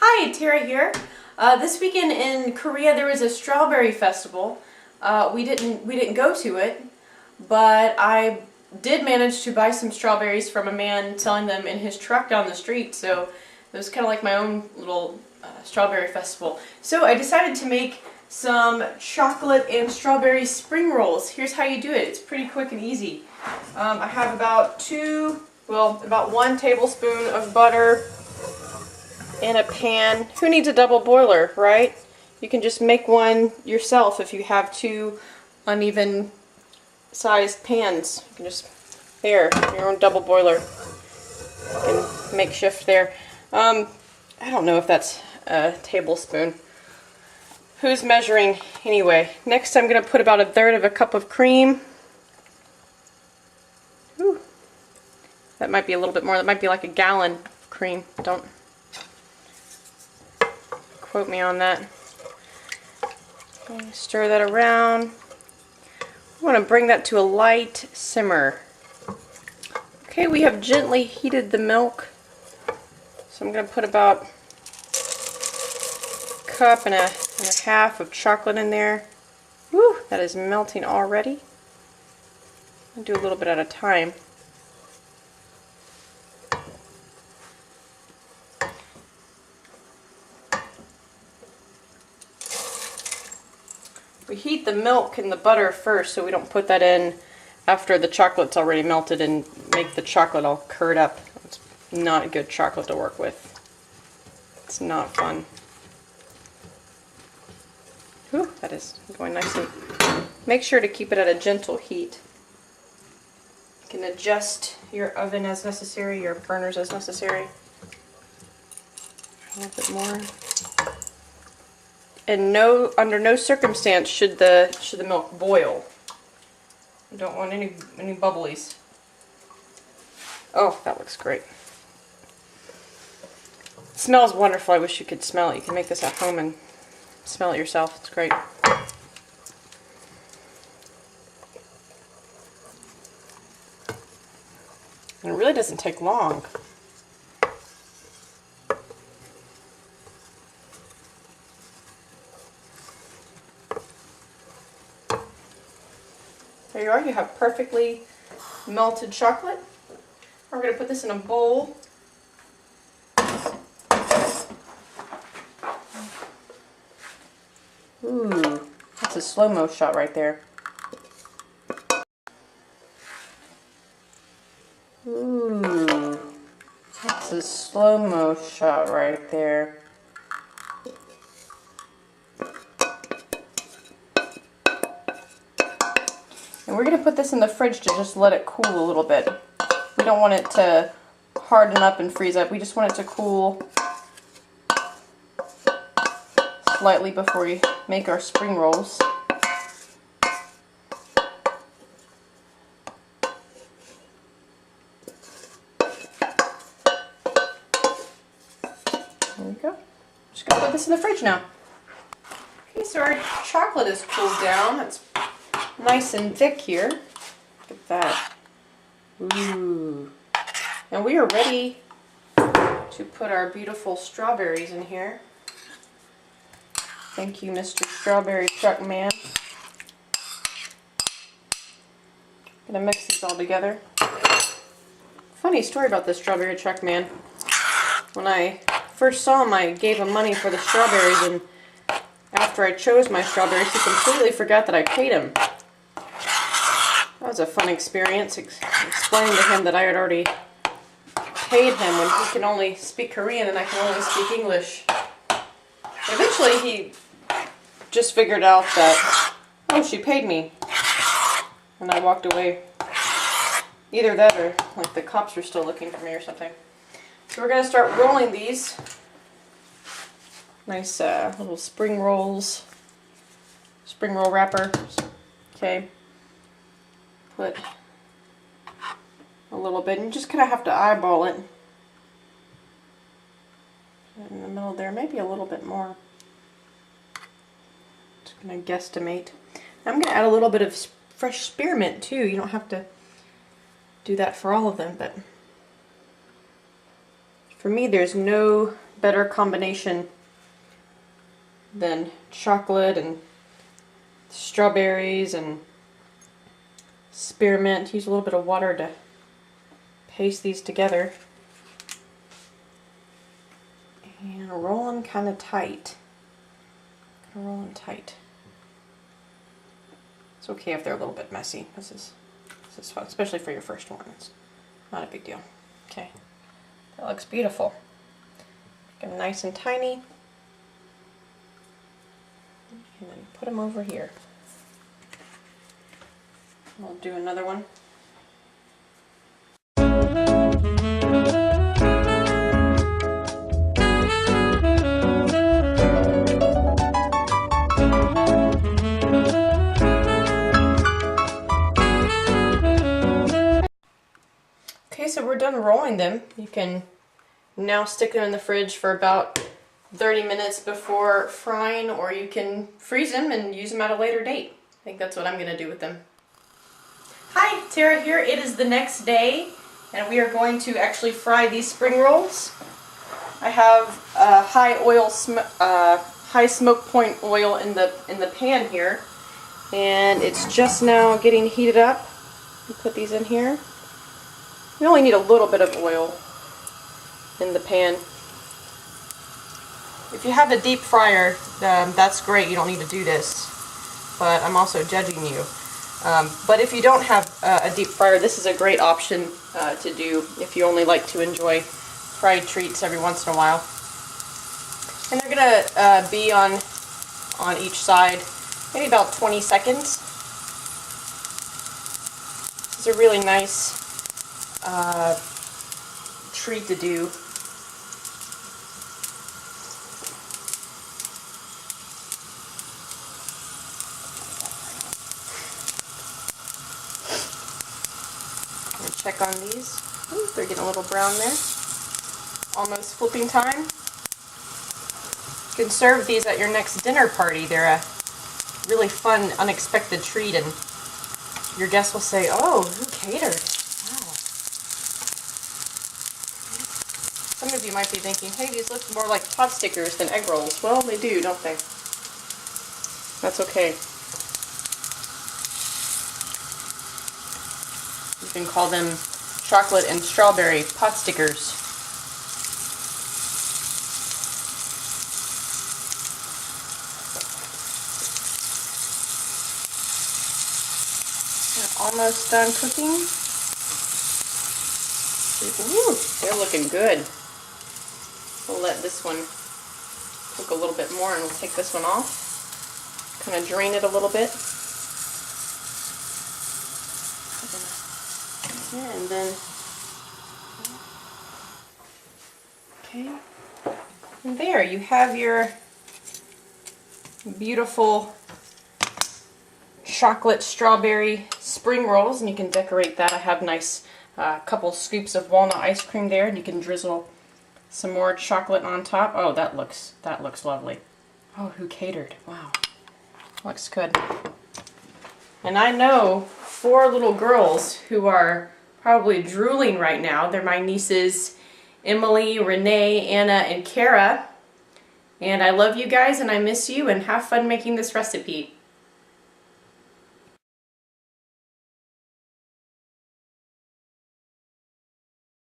Hi, Tara here. This weekend in Korea there was a strawberry festival. We didn't go to it, but I did manage to buy some strawberries from a man selling them in his truck down the street. So it was kind of like my own little strawberry festival. So I decided to make some chocolate and strawberry spring rolls. Here's how you do it. It's pretty quick and easy. I have about about 1 tablespoon of butter in a pan. Who needs a double boiler, right? You can just make one yourself if you have 2 uneven sized pans. You can just, there, your own double boiler. You can makeshift there. I don't know if that's a tablespoon. Who's measuring anyway? Next I'm going to put about 1/3 of a cup of cream. Ooh, that might be a little bit more. That might be like a gallon of cream. Don't quote me on that. Stir that around. I want to bring that to a light simmer. Okay, we have gently heated the milk. So I'm going to put about a cup and a half of chocolate in there. Woo, that is melting already. I'll do a little bit at a time. We heat the milk and the butter first, so we don't put that in after the chocolate's already melted and make the chocolate all curd up. It's not good chocolate to work with. It's not fun. Ooh, that is going nicely. Make sure to keep it at a gentle heat. You can adjust your oven as necessary, your burners as necessary. A little bit more. And under no circumstance should the milk boil. You don't want any bubblies. Oh, that looks great. It smells wonderful. I wish you could smell it. You can make this at home and smell it yourself. It's great. And it really doesn't take long. There you are, you have perfectly melted chocolate. We're going to put this in a bowl. Ooh, that's a slow-mo shot right there. Ooh, that's a slow-mo shot right there. And we're going to put this in the fridge to just let it cool a little bit. We don't want it to harden up and freeze up. We just want it to cool slightly before we make our spring rolls. There we go. Just going to put this in the fridge now. Okay, so our chocolate is cooled down. It's nice and thick here. Look at that. Ooh. And we are ready to put our beautiful strawberries in here. Thank you, Mr. Strawberry Truck Man. Gonna mix these all together. Funny story about the Strawberry Truck Man. When I first saw him, I gave him money for the strawberries, and after I chose my strawberries, he completely forgot that I paid him. That was a fun experience, explaining to him that I had already paid him when he can only speak Korean and I can only speak English. Eventually he just figured out that, oh, she paid me. And I walked away. Either that or like the cops were still looking for me or something. So we're going to start rolling these. Nice little spring rolls. Spring roll wrapper. Okay. Put a little bit, and you just kind of have to eyeball it. In the middle there, maybe a little bit more. Just going to guesstimate. I'm going to add a little bit of fresh spearmint too. You don't have to do that for all of them, but for me there's no better combination than chocolate and strawberries and spearmint. Use a little bit of water to paste these together. And roll them kind of tight. Roll them tight. It's okay if they're a little bit messy. This is fun, especially for your first one. It's not a big deal. Okay, that looks beautiful. Make them nice and tiny. And then put them over here. We'll do another one. Okay, so we're done rolling them. You can now stick them in the fridge for about 30 minutes before frying, or you can freeze them and use them at a later date. I think that's what I'm going to do with them. Hi, Tara here. It is the next day, and we are going to actually fry these spring rolls. I have high smoke point oil in the pan here, and it's just now getting heated up. You put these in here. You only need a little bit of oil in the pan. If you have a deep fryer, that's great. You don't need to do this, but I'm also judging you. But if you don't have a deep fryer, this is a great option to do if you only like to enjoy fried treats every once in a while. And they're gonna be on each side, maybe about 20 seconds. This is a really nice treat to do. Check on these. Ooh, they're getting a little brown there. Almost flipping time. You can serve these at your next dinner party. They're a really fun, unexpected treat, and your guests will say, "Oh, who catered?" Wow. Some of you might be thinking, "Hey, these look more like pot stickers than egg rolls." Well, they do, don't they? That's okay. You can call them chocolate and strawberry pot stickers. They're almost done cooking. Ooh, they're looking good. We'll let this one cook a little bit more, and we'll take this one off. Kind of drain it a little bit. And then, okay, and there you have your beautiful chocolate strawberry spring rolls, and you can decorate that. I have nice couple scoops of walnut ice cream there, and you can drizzle some more chocolate on top. Oh, that looks lovely. Oh, who catered? Wow, looks good. And I know 4 little girls who are probably drooling right now. They're my nieces Emily, Renee, Anna, and Kara. And I love you guys, and I miss you, and have fun making this recipe.